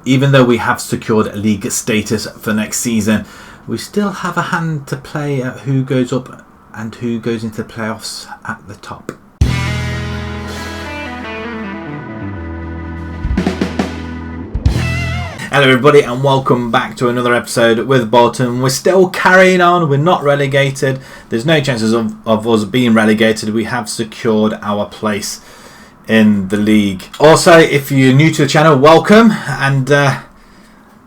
Even though we have secured league status for next season, we still have a hand to play at who goes up and who goes into the playoffs at the top. Hello everybody and welcome back to another episode with Bolton. We're still carrying on, we're not relegated. There's no chances of us being relegated. We have secured our place in the league. Also, if you're new to the channel, welcome, and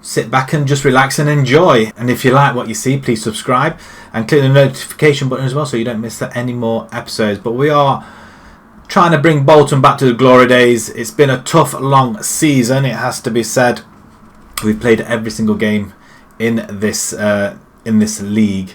sit back and just relax and enjoy. And if you like what you see, please subscribe and click the notification button as well so you don't miss any more episodes. But we are trying to bring Bolton back to the glory days. It's been a tough, long season, it has to be said. We've played every single game in this league,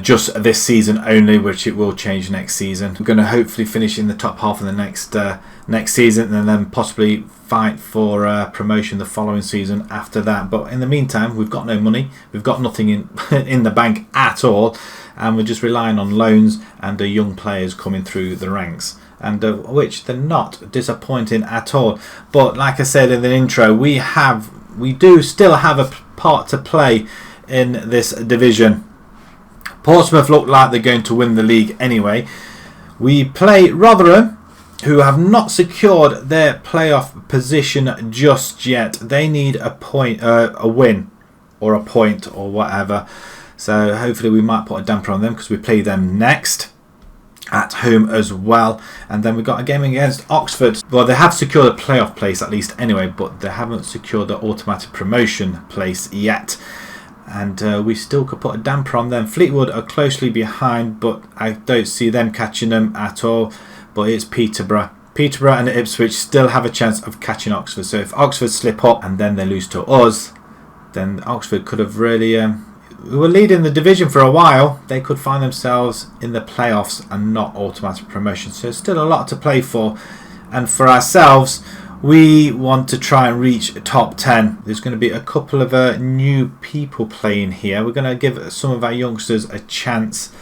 just this season only, which it will change next season. We're going to hopefully finish in the top half of the next season, and then possibly fight for promotion the following season after that. But in the meantime, we've got no money, we've got nothing in the bank at all, and we're just relying on loans and young players coming through the ranks. And which they're not disappointing at all. But like I said in the intro, we do still have a part to play in this division. Portsmouth look like they're going to win the league anyway. We play Rotherham, who have not secured their playoff position just yet. They need a win or a point or whatever. So hopefully we might put a damper on them because we play them next at home as well. And then we've got a game against Oxford. Well, they have secured a playoff place at least anyway, but they haven't secured the automatic promotion place yet. And we still could put a damper on them. Fleetwood are closely behind, but I don't see them catching them at all. But it's Peterborough. Peterborough and Ipswich still have a chance of catching Oxford. So if Oxford slip up and then they lose to us, then Oxford could have really... we were leading the division for a while. They could find themselves in the playoffs and not automatic promotion. So there's still a lot to play for. And for ourselves, we want to try and reach top 10. There's going to be a couple of new people playing here. We're going to give some of our youngsters a chance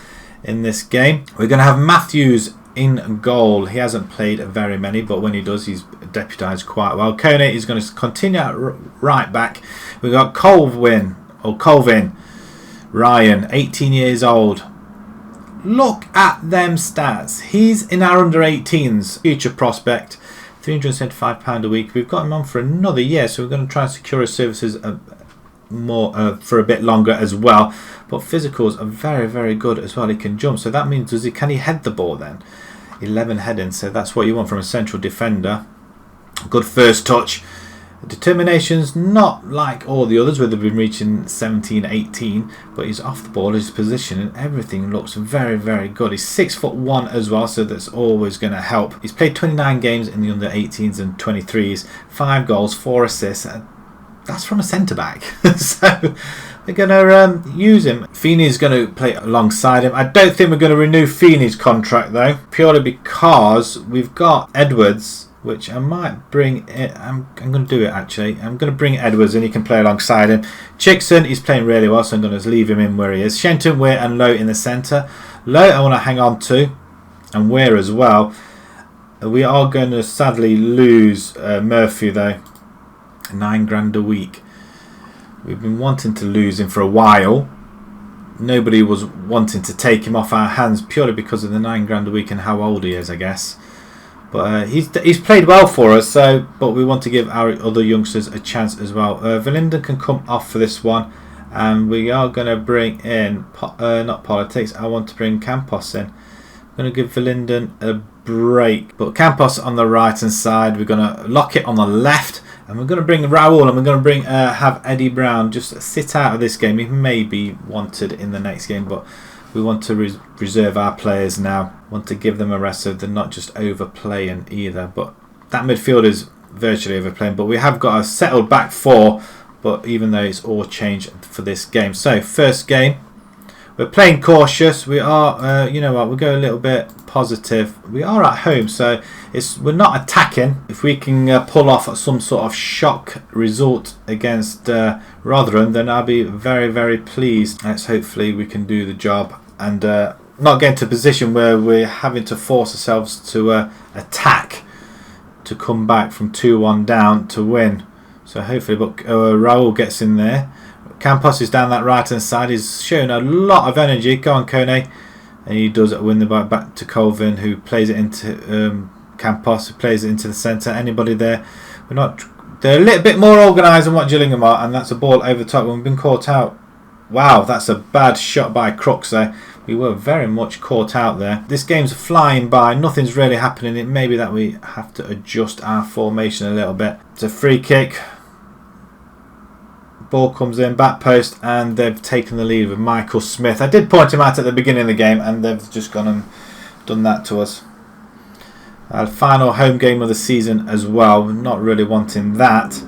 in this game. We're going to have Matthews in goal. He hasn't played very many, but when he does, he's deputised quite well. Kone is going to continue at right back. We've got Colvin Ryan, 18 years old. Look at them stats. He's in our under 18s. Future prospect, £375 a week. We've got him on for another year, so we're going to try and secure his services more for a bit longer as well. But physicals are very, very good as well. He can jump, so that means can he head the ball then? 11 heading, so that's what you want from a central defender. Good first touch. Determination's not like all the others where they've been reaching 17, 18, but he's off the ball, his position and everything looks very, very good. He's 6'1" as well, so that's always going to help. He's played 29 games in the under 18s and 23s, 5 goals, 4 assists. That's from a centre back. So we're going to use him. Feeney's going to play alongside him. I don't think we're going to renew Feeney's contract though, purely because we've got Edwards, which I might bring in. I'm going to do it actually. I'm going to bring Edwards and he can play alongside him. Chickson, he's playing really well, so I'm going to leave him in where he is. Shenton, Weir and Lowe in the centre. Lowe I want to hang on to, and Weir as well. We are going to sadly lose Murphy though. £9 a week. We've been wanting to lose him for a while. Nobody was wanting to take him off our hands purely because of the £9 a week and how old he is, I guess. But he's played well for us, but we want to give our other youngsters a chance as well. Verlinden can come off for this one, and we are going to bring in not Politics. I want to bring Campos in. I'm going to give Verlinden a break, but Campos on the right hand side. We're going to lock it on the left, and we're going to bring Raoul, and we're going to have Eddie Brown just sit out of this game. He may be wanted in the next game, but we want to reserve our players now. Want to give them a rest so they're not just overplaying either. But that midfield is virtually overplaying. But we have got a settled back four. But even though it's all changed for this game. So first game, we're playing cautious. We are, you know what? We'll go a little bit positive. We are at home, so we're not attacking. If we can pull off some sort of shock result against Rotherham, then I'll be very, very pleased. Hopefully we can do the job and not get into a position where we're having to force ourselves to attack to come back from 2-1 down to win. So So hopefully, but Raul gets in there. Campos is down that right hand side. He's showing a lot of energy. Go on, Kone. And he does win the ball back to Colvin, who plays it into Campos, who plays it into the centre. Anybody there? They're a little bit more organised than what Gillingham are, and that's a ball over the top. We've been caught out. Wow, that's a bad shot by Crooks there. We were very much caught out there. This game's flying by. Nothing's really happening. It may be that we have to adjust our formation a little bit. It's a free kick. Ball comes in, back post, and they've taken the lead with Michael Smith. I did point him out at the beginning of the game, and they've just gone and done that to us. Our final home game of the season as well. We're not really wanting that.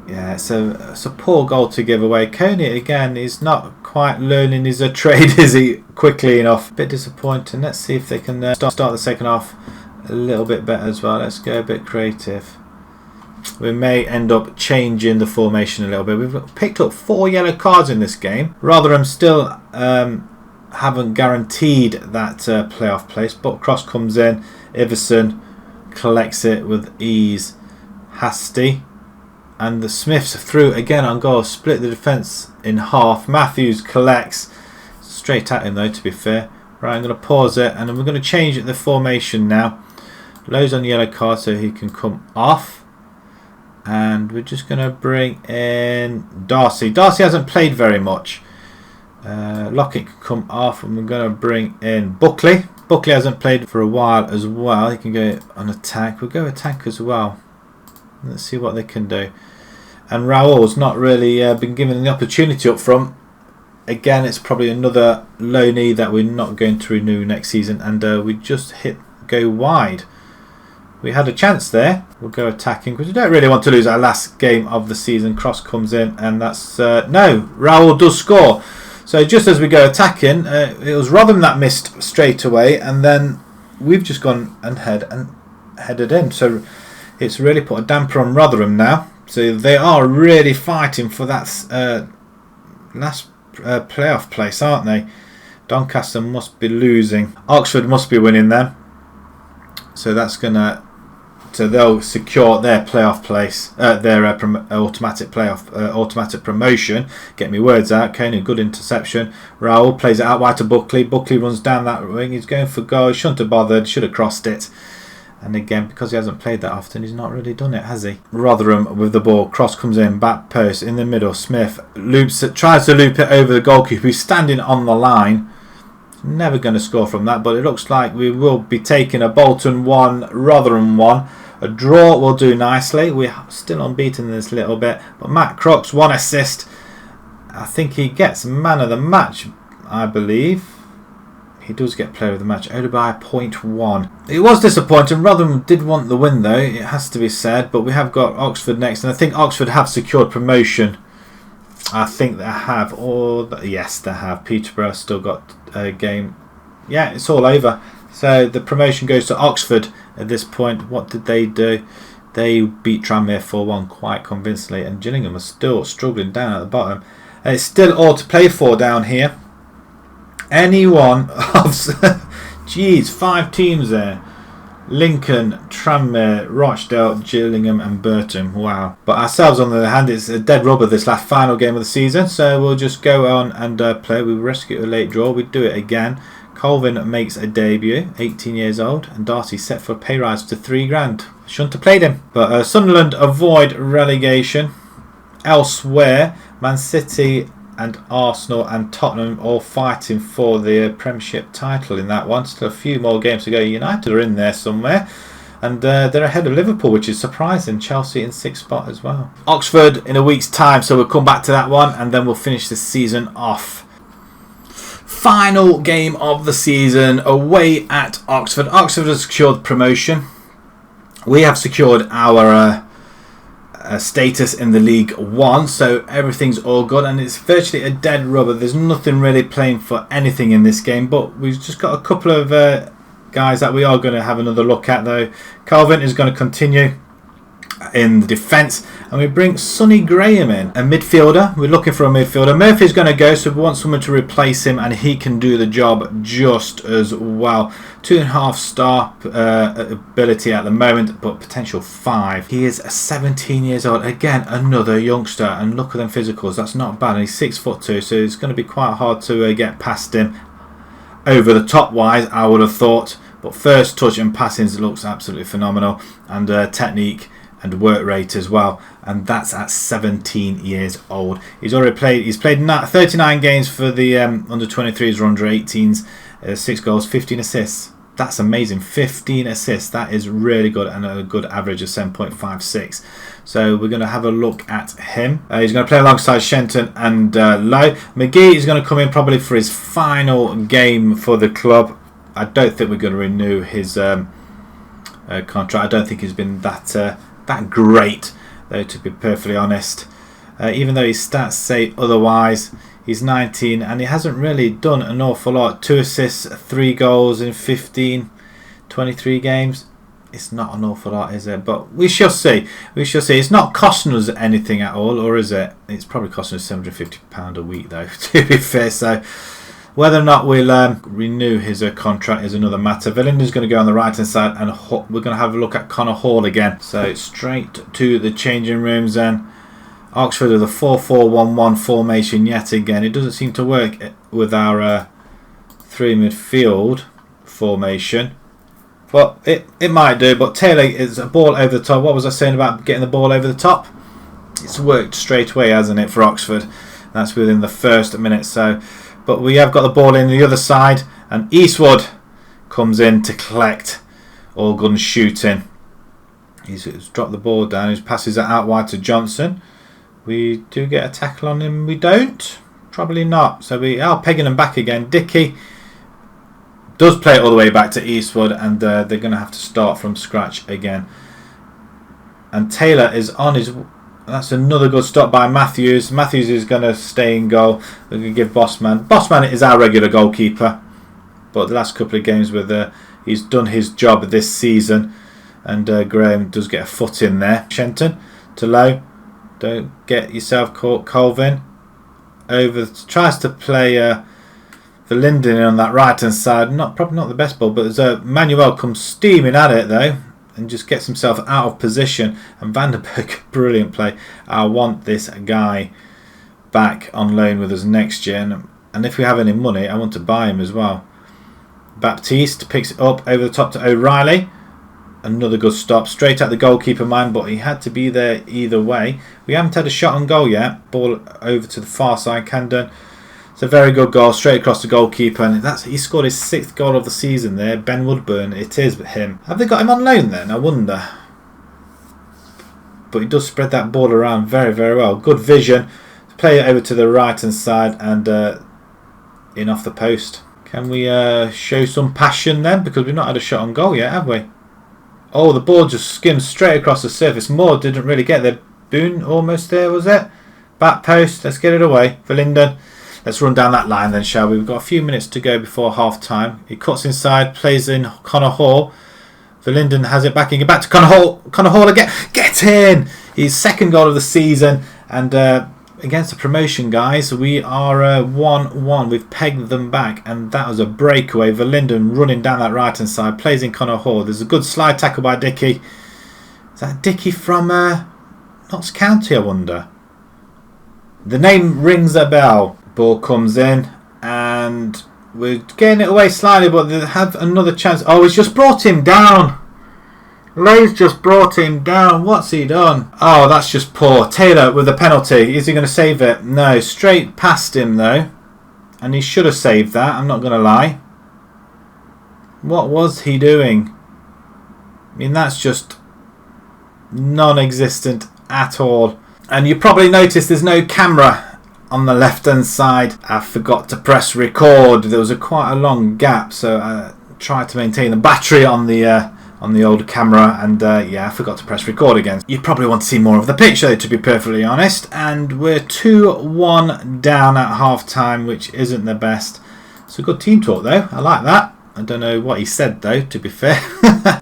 Yeah, it's a poor goal to give away. Coney, again, is not quite learning his trade, is he, quickly enough. A bit disappointing. Let's see if they can start the second half a little bit better as well. Let's go a bit creative. We may end up changing the formation a little bit. We've picked up 4 yellow cards in this game. Rotherham still haven't guaranteed that playoff place, but cross comes in. Iverson collects it with ease. Hasty. And the Smiths through again on goal. Split the defence in half. Matthews collects. Straight at him though, to be fair. Right, I'm going to pause it, and we're going to change the formation now. Lowe's on the yellow card so he can come off. And we're just going to bring in Darcy. Darcy hasn't played very much. Lockett can come off, and we're going to bring in Buckley. Buckley hasn't played for a while as well. He can go on attack. We'll go attack as well. Let's see what they can do. And Raul's not really been given the opportunity up front. Again, it's probably another loanee that we're not going to renew next season. And we just go wide. We had a chance there. We'll go attacking because we don't really want to lose our last game of the season. Cross comes in, and that's no. Raul does score. So just as we go attacking, it was Rotherham that missed straight away, and then we've just gone and headed in. So it's really put a damper on Rotherham now. So they are really fighting for that last playoff place, aren't they? Doncaster must be losing. Oxford must be winning then. So that's gonna. So they'll secure their playoff place, their automatic playoff, automatic promotion. Get me words out. Kane, a good interception. Raul plays it out wide to Buckley. Buckley runs down that wing. He's going for goal. He shouldn't have bothered. Should have crossed it. And again, because he hasn't played that often, he's not really done it, has he? Rotherham with the ball. Cross comes in. Back post in the middle. Smith loops it, tries to loop it over the goalkeeper. He's standing on the line. Never going to score from that, but it looks like we will be taking a Bolton 1, Rotherham 1. A draw will do nicely. We're still unbeaten in this little bit. But Matt Crooks, 1 assist. I think he gets man of the match, I believe. He does get player of the match, only by 0.1. It was disappointing. Rotherham did want the win, though, it has to be said. But we have got Oxford next. And I think Oxford have secured promotion. I think they have. Yes, they have. Peterborough still got a game. Yeah, it's all over. So the promotion goes to Oxford at this point. What did they do? They beat Tranmere 4-1 quite convincingly, and Gillingham are still struggling down at the bottom. And it's still all to play for down here. Any one of... Geez, 5 teams there. Lincoln, Tranmere, Rochdale, Gillingham and Bolton. Wow. But ourselves, on the other hand, it's a dead rubber this last final game of the season. So we'll just go on and play. We rescue a late draw. We do it again. Colvin makes a debut, 18 years old, and Darcy set for a pay rise to £3,000. Shouldn't have played him. But Sunderland avoid relegation. Elsewhere, Man City and Arsenal and Tottenham all fighting for the Premiership title in that one. Still a few more games to go. United are in there somewhere. And they're ahead of Liverpool, which is surprising. Chelsea in 6th spot as well. Oxford in a week's time, so we'll come back to that one and then we'll finish the season off. Final game of the season away at Oxford. Oxford has secured promotion. We have secured our status in the League 1, so everything's all good and it's virtually a dead rubber. There's nothing really playing for anything in this game, but we've just got a couple of guys that we are going to have another look at though. Colvin is going to continue. in the defence, and we bring Sonny Graham in, a midfielder. We're looking for a midfielder. Murphy's going to go, so we want someone to replace him, and he can do the job just as well. 2.5 star ability at the moment, but potential 5. He is 17 years old. Again, another youngster, and look at them physicals. That's not bad. And he's 6'2", so it's going to be quite hard to get past him. Over the top wise, I would have thought, but first touch and passings looks absolutely phenomenal, and technique and work rate as well, and that's at 17 years old. He's already played. He's played 39 games for the under 23s or under 18s. 6 goals, 15 assists. That's amazing. 15 assists. That is really good, and a good average of 7.56. So we're going to have a look at him. He's going to play alongside Shenton and Lowe. McGee is going to come in probably for his final game for the club. I don't think we're going to renew his contract. I don't think he's been that great, though, to be perfectly honest. Even though his stats say otherwise. He's 19 and he hasn't really done an awful lot. 2 assists, 3 goals in 23 games. It's not an awful lot, is it? But we shall see. We shall see. It's not costing us anything at all, or is it? It's probably costing us £750 a week, though, to be fair. So whether or not we'll renew his contract is another matter. Valinda's going to go on the right hand side, and we're going to have a look at Connor Hall again. So straight to the changing rooms then. Oxford with a 4-4-1-1 formation yet again. It doesn't seem to work with our 3 midfield formation, but it might do. But Taylor is a ball over the top. What was I saying about getting the ball over the top? It's worked straight away, hasn't it, for Oxford? That's within the first minute. So, but we have got the ball in the other side, and Eastwood comes in to collect. All gun shooting. He's dropped the ball down. He passes it out wide to Johnson. We do get a tackle on him. We don't. Probably not. So we are pegging him back again. Dickey does play it all the way back to Eastwood, and they're going to have to start from scratch again. And Taylor is on his... That's another good stop by Matthews. Matthews is going to stay in goal. They're going to give Bossman. Bossman is our regular goalkeeper, but the last couple of games with he's done his job this season, and Graham does get a foot in there. Shenton to Lowe. Don't get yourself caught. Colvin tries to play for Linden on that right hand side. Probably not the best ball, but Manuel comes steaming at it though, and just gets himself out of position. And Vandenberg, brilliant play. I want this guy back on loan with us next year, and if we have any money, I want to buy him as well. Baptiste picks it up over the top to O'Reilly. Another good stop, straight at the goalkeeper man, but he had to be there either way. We haven't had a shot on goal yet. Ball over to the far side, Camden. It's a very good goal, straight across the goalkeeper, and he scored his 6th goal of the season there. Ben Woodburn, it is him. Have they got him on loan then? I wonder. But he does spread that ball around very, very well. Good vision. Play it over to the right hand side and in off the post. Can we show some passion then? Because we've not had a shot on goal yet, have we? Oh, the ball just skimmed straight across the surface. Moore didn't really get there. Boone almost there, was it? Back post. Let's get it away for Linden. Let's run down that line then, shall we? We've got a few minutes to go before half time. He cuts inside, plays in Connor Hall. Verlinden has it back. He back to Connor Hall. Connor Hall again. Get in! His 2nd goal of the season. And against the promotion guys, we are 1-1. We've pegged them back, and that was a breakaway. Verlinden running down that right hand side, plays in Connor Hall. There's a good slide tackle by Dickey. Is that Dickey from Notts County, I wonder? The name rings a bell. Ball comes in, and we're getting it away slightly, but they have another chance. Oh, he's just brought him down. Lowe's just brought him down. What's he done? Oh, that's just poor. Taylor with the penalty. Is he going to save it? No. Straight past him, though. And he should have saved that. I'm not going to lie. What was he doing? I mean, that's just non-existent at all. And you probably noticed there's no camera on the left-hand side. I forgot to press record. There was quite a long gap, so I tried to maintain the battery on the old camera, and yeah, I forgot to press record again. You probably want to see more of the pitch though, to be perfectly honest, and we're 2-1 down at half time, which isn't the best. It's a good team talk though, I like that. I don't know what he said though, to be fair.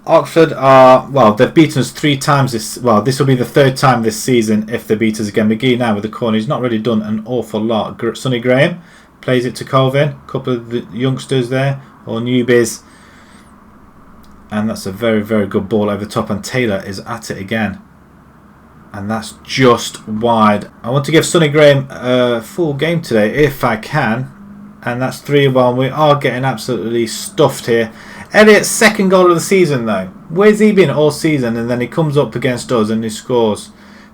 Oxford are, well, they've beaten us 3 times this, well, this will be the 3rd time this season if they beat us again. McGee now with the corner, he's not really done an awful lot. Sonny Graham plays it to Colvin, a couple of the youngsters there, or newbies. And that's a very, very good ball over the top, and Taylor is at it again. And that's just wide. I want to give Sonny Graham a full game today if I can. And that's 3-1. We are getting absolutely stuffed here. Elliott's 2nd goal of the season though. Where's he been all season? And then he comes up against us and he scores.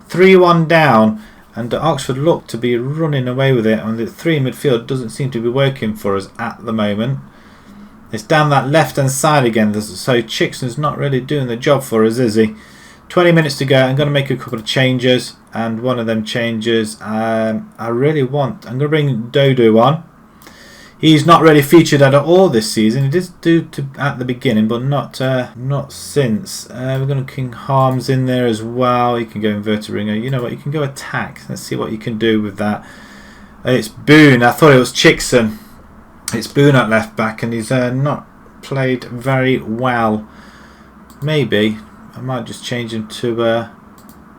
3-1 down. And Oxford look to be running away with it. And the 3 in midfield doesn't seem to be working for us at the moment. It's down that left hand side again. So Chickson's not really doing the job for us, is he? 20 minutes to go. I'm going to make a couple of changes. And one of them changes, I'm going to bring Dodo on. He's not really featured at all this season. He did do at the beginning, but not since. We're going to King Harms in there as well. You can go inverted ringer. You know what? You can go attack. Let's see what you can do with that. It's Boone. I thought it was Chickson. It's Boone at left back, and he's not played very well. Maybe I might just change him to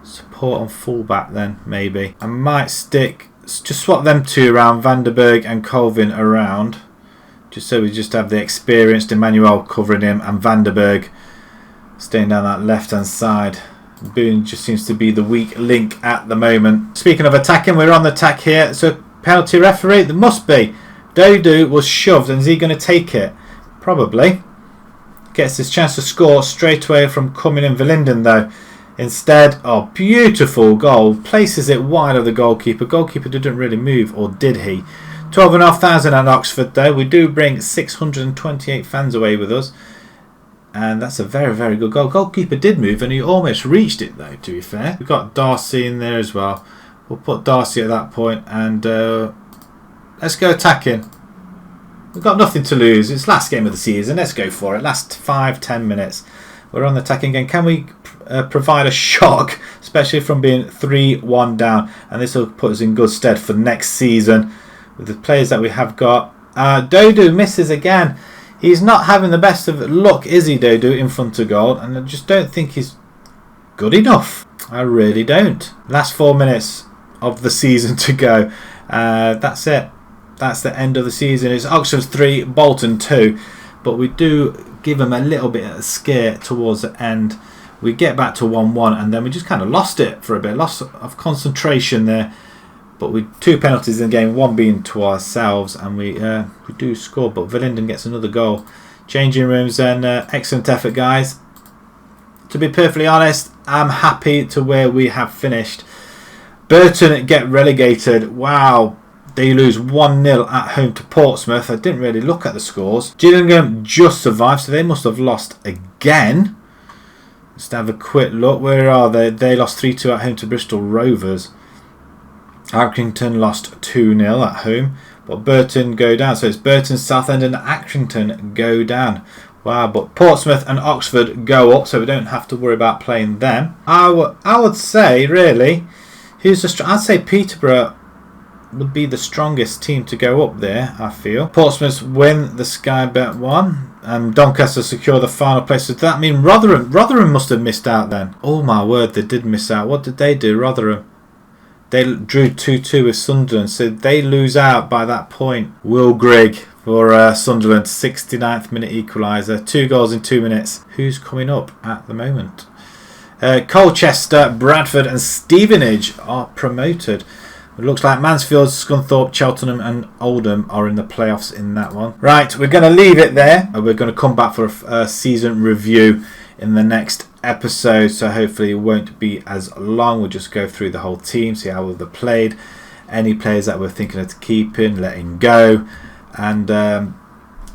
support on fullback then. Maybe I might just swap them 2 around, Vandenberg and Colvin around, just so we just have the experienced Emmanuel covering him and Vandenberg staying down that left hand side. Boone just seems to be the weak link at the moment. Speaking of attacking, we're on the attack here. So penalty referee, there must be. Dodo was shoved, and is he going to take it? Probably. Gets his chance to score straight away from coming in Verlinden though. Instead, oh, beautiful goal. Places it wide of the goalkeeper. Goalkeeper didn't really move, or did he? 12,500 at Oxford though. We do bring 628 fans away with us. And that's a very, very good goal. Goalkeeper did move, and he almost reached it though, to be fair. We've got Darcy in there as well. We'll put Darcy at that point, and let's go attacking. We've got nothing to lose. It's last game of the season. Let's go for it. Last 5-10 minutes. We're on the attacking again. Can we provide a shock, especially from being 3-1 down? And this will put us in good stead for next season with the players that we have got. Dodo misses again. He's not having the best of luck, is he, Dodo, in front of goal? And I just don't think he's good enough. I really don't. Last 4 minutes of the season to go. That's it. That's the end of the season. It's Oxford 3, Bolton 2. But we do give them a little bit of a scare towards the end. We get back to 1-1, and then we just kind of lost it for a bit. Loss of concentration there. But we 2 penalties in the game, 1 being to ourselves, and we do score. But Verlinden gets another goal. Changing rooms, and excellent effort, guys. To be perfectly honest, I'm happy to where we have finished. Bolton get relegated. Wow. They lose 1-0 at home to Portsmouth. I didn't really look at the scores. Gillingham just survived, so they must have lost again. Let's have a quick look. Where are they? They lost 3-2 at home to Bristol Rovers. Accrington lost 2-0 at home. But Burton go down. So it's Burton, Southend and Accrington go down. Wow, but Portsmouth and Oxford go up, so we don't have to worry about playing them. I would say, really, I'd say Peterborough would be the strongest team to go up there, I feel. Portsmouth win the Sky Bet 1 and Doncaster secure the final place. So does that mean Rotherham must have missed out then? Oh my word, they did miss out. What did they do, Rotherham? They drew 2-2 with Sunderland, so they lose out by that point. Will Grigg for Sunderland, 69th minute equaliser. 2 goals in 2 minutes. Who's coming up at the moment? Colchester, Bradford and Stevenage are promoted. It looks like Mansfield, Scunthorpe, Cheltenham and Oldham are in the playoffs in that one. Right, we're going to leave it there. We're going to come back for a season review in the next episode. So hopefully it won't be as long. We'll just go through the whole team, see how they've played. Any players that we're thinking of keeping, letting go. And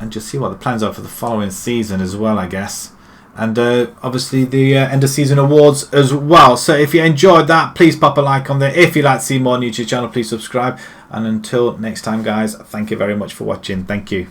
just see what the plans are for the following season as well, I guess. And obviously the end of season awards as well. So if you enjoyed that, please pop a like on there. If you'd like to see more on YouTube channel, please subscribe. And until next time, guys, thank you very much for watching. Thank you.